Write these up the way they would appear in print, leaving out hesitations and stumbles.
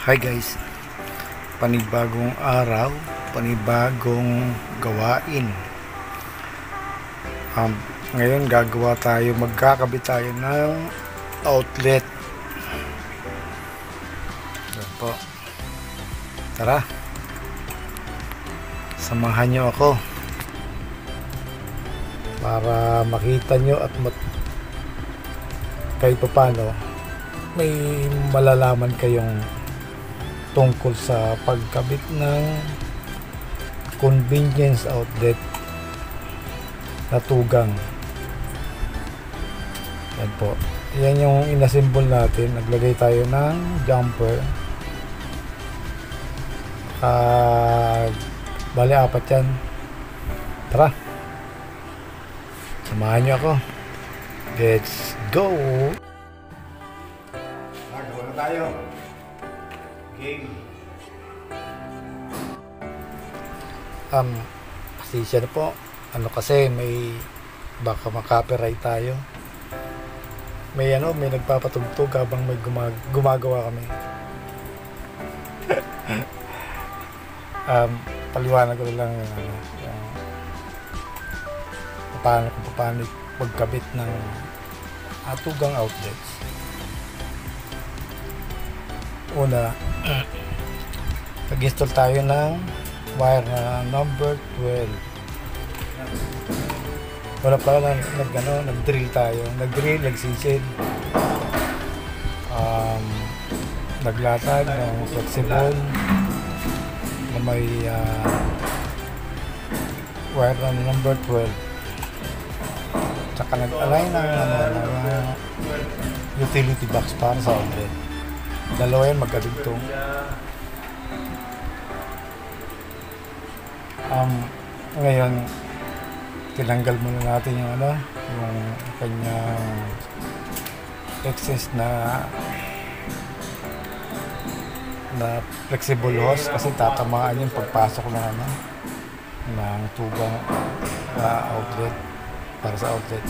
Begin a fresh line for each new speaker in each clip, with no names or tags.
Hi guys, panibagong araw, panibagong gawain. Ngayon magkakabit tayo ng outlet. Yan po. Tara, samahan nyo ako para makita nyo at kahit paano may malalaman kayong tungkol sa pagkabit ng convenience outlet na tugang. Yan po, yan yung inasimbol natin. Naglagay tayo ng jumper, bali 4 yan. Tara, samahan nyo ako. Let's go. Nagawa na tayo. Game. Pasensya na po. Kasi may baka makopyright tayo. May nagpapatugtog habang may gumagawa kami. Paliwanag ko lang paano pagkabit ng tugang outlets. Una, nag-install tayo ng wire na number 12. Wala pala nag-drill tayo. Nag-drill, nagsisid. Naglatag ng flexible na may wire na number 12. Tsaka nag-align ng utility box para sa outlet. Dalawa yan magkadugtong. Ngayon tinanggal muna natin yung kanyang excess na flexible hose kasi tatamaan yung pagpasok ng tugang outlet para sa outlet.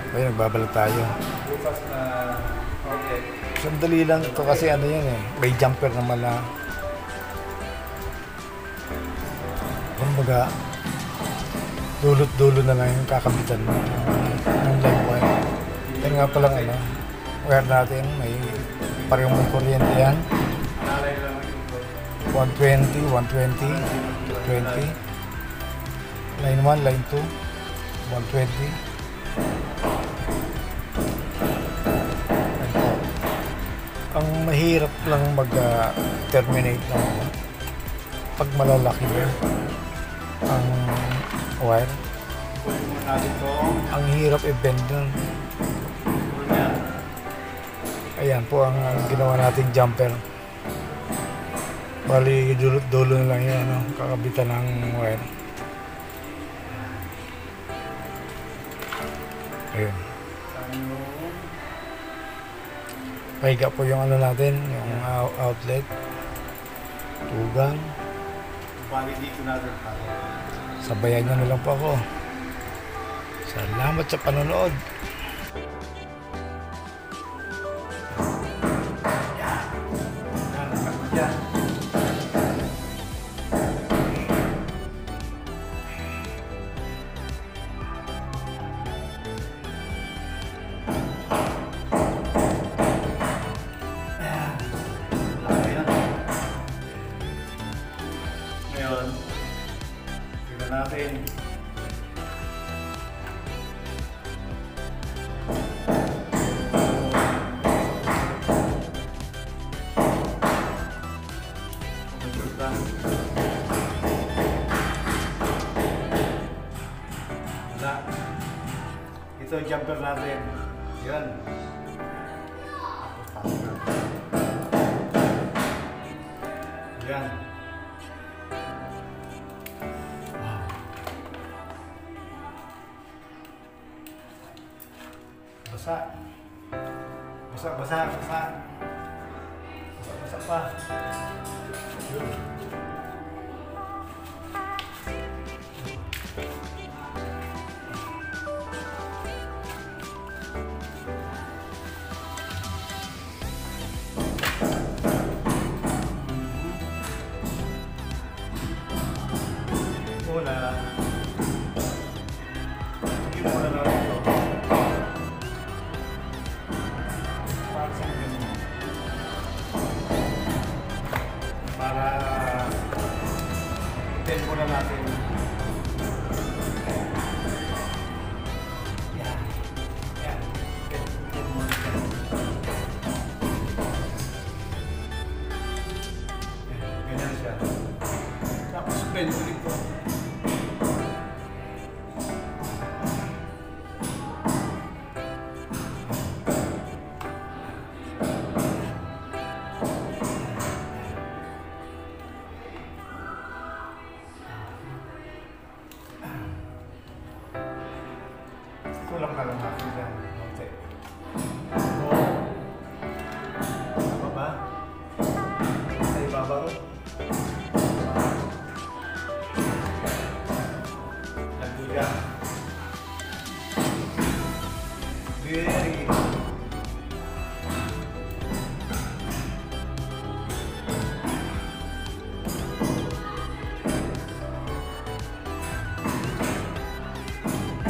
Ngayon nagbabalik tayo. Bukas na outlet. Sandali lang ito kasi may jumper naman na kumbaga dulot-dulo na lang yung kakabitan ng live wire. Yan nga palang wire natin, may parehong may kuryente yan. 120, 220. Line 1, line 2, 120. Ang mahirap lang mag-terminate pag malalaki na ang wire. Ang hirap i-bend nun. Ayan po ang ginawa nating jumper. Bali dulo na lang yan, kakabitan ng wire. Ayun. Pahiga po yung natin, yung outlet. Tugang. Bali dito natin pa. Sabayan nyo na lang po ako. Salamat sa panonood. Ngayon, tignan natin. Ito yung jumper natin. Yan. Yan. Wow. Basa. Basa pa. Yun.
muna. Sige muna natin ito. Para sa ganyan. Para itin muna natin. Yan. Yan. Itin muna natin. Ganyan siya. Tapos bend ulit ito. Kulang ka lang natin dyan. Okay. Tama ba? Sa ibabaw? Nagdiga. Very good.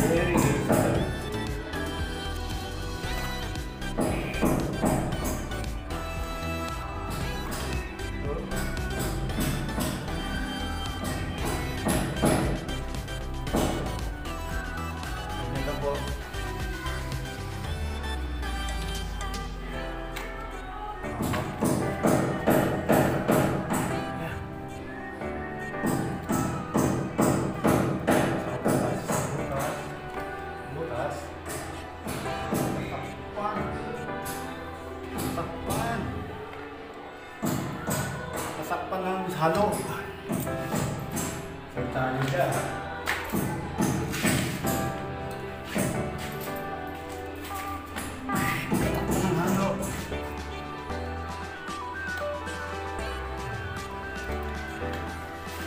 Very good. Nasakpan ng halo. Saltaan niyo siya. Nasakpan ng halo.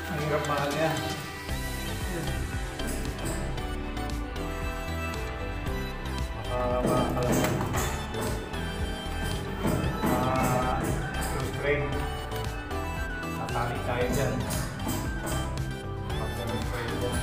Ang hirap mahal yan. Makakalaman. Frustrate. Tatali tayo dyan. Pagka-frustrate dyan.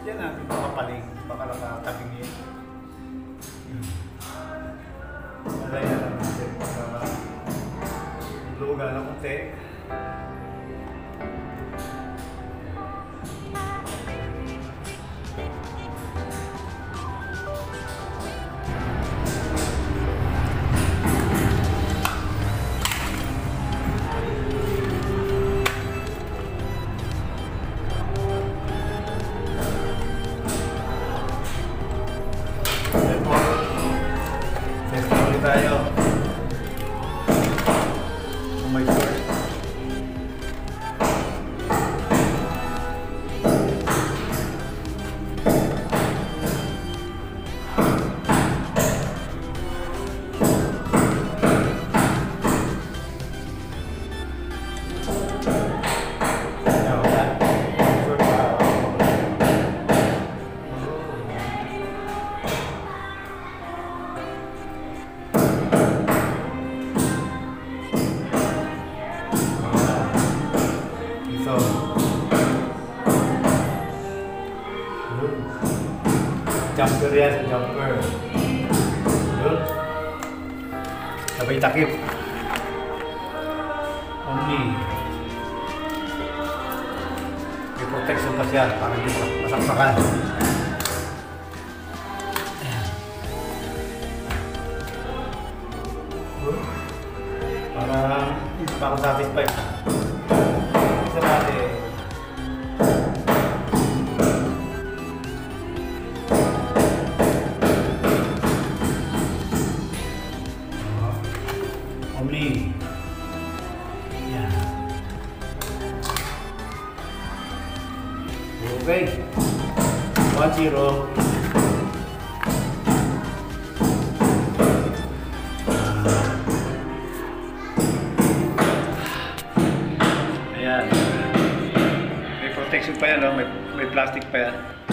Yan natin makapaling, baka nakatabing yun. Nalayan lang natin para luga na kunti. Tayo. Oh my God. Jumper yan, jumper. Yun. Sabay takip. Only. May protection pa siya para hindi masaksakan. Para hindi pa ako satisfied. Isa natin. Only. Yan. Okay. 1-0. Ayan. May protection pa yan, no? May plastic pa yan.